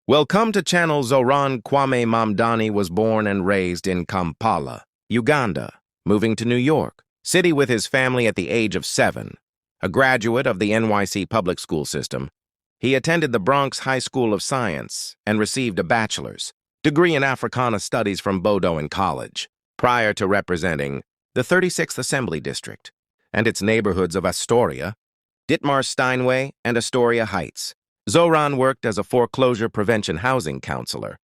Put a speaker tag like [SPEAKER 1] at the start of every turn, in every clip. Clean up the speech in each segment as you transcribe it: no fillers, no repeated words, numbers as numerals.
[SPEAKER 1] Welcome to channel. Zohran Mamdani was born and raised in Kampala, Uganda, moving to New York City with his family at the age of 7. A graduate of the NYC public school system, he attended the Bronx High School of Science and received a bachelor's degree in Africana Studies from Bowdoin College, prior to representing the 36th Assembly District and its neighborhoods of Astoria, Ditmar Steinway, and Astoria Heights. Zohran worked as a foreclosure prevention housing counselor,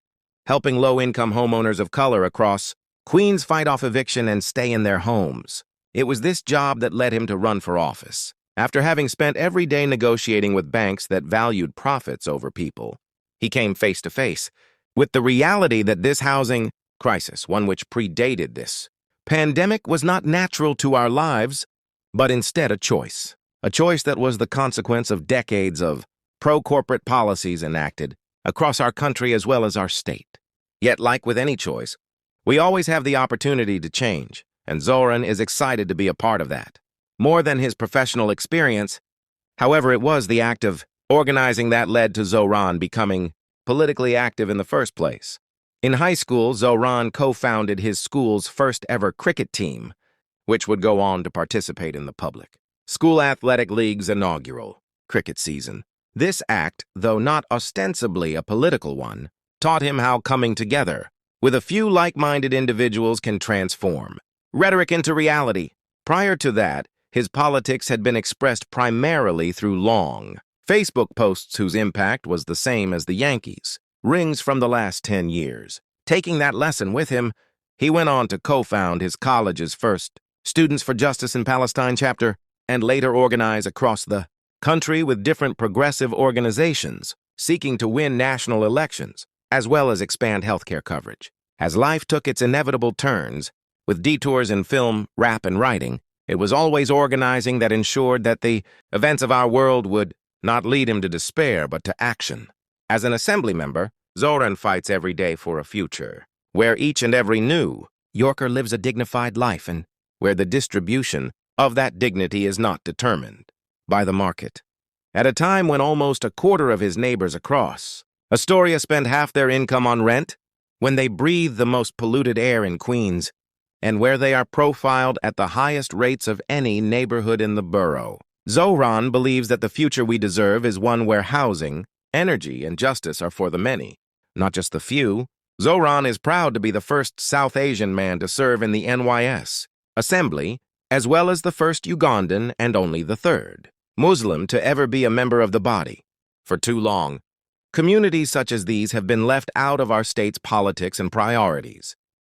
[SPEAKER 1] helping low-income homeowners of color across Queens fight off eviction and stay in their homes. It was this job that led him to run for office. After having spent every day negotiating with banks that valued profits over people, he came face to face with the reality that this housing crisis, one which predated this pandemic, was not natural to our lives, but instead a choice that was the consequence of decades of pro-corporate policies enacted across our country as well as our state. Yet, like with any choice, we always have the opportunity to change, and Zohran is excited to be a part of that. More than his professional experience, however, it was the act of organizing that led to Zohran becoming politically active in the first place. In high school, Zohran co-founded his school's first-ever cricket team, which would go on to participate in the public School Athletic League's inaugural cricket season. This act, though not ostensibly a political one, taught him how coming together with a few like-minded individuals can transform rhetoric into reality. Prior to that, his politics had been expressed primarily through long Facebook posts whose impact was the same as the Yankees' rings from the last 10 years. Taking that lesson with him, he went on to co-found his college's first Students for Justice in Palestine chapter and later organize across the country with different progressive organizations seeking to win national elections, as well as expand healthcare coverage. As life took its inevitable turns, with detours in film, rap, and writing, it was always organizing that ensured that the events of our world would not lead him to despair, but to action. As an assembly member, Zohran fights every day for a future where each and every New Yorker lives a dignified life and where the distribution of that dignity is not determined by the market. At a time when almost a quarter of his neighbors across Astoria spend half their income on rent, when they breathe the most polluted air in Queens, and where they are profiled at the highest rates of any neighborhood in the borough, Zohran believes that the future we deserve is one where housing, energy, and justice are for the many, not just the few. Zohran is proud to be the first South Asian man to serve in the NYS Assembly, as well as the first Ugandan and only the third Muslim to ever be a member of the body. For too long, communities such as these have been left out of our state's politics and priorities.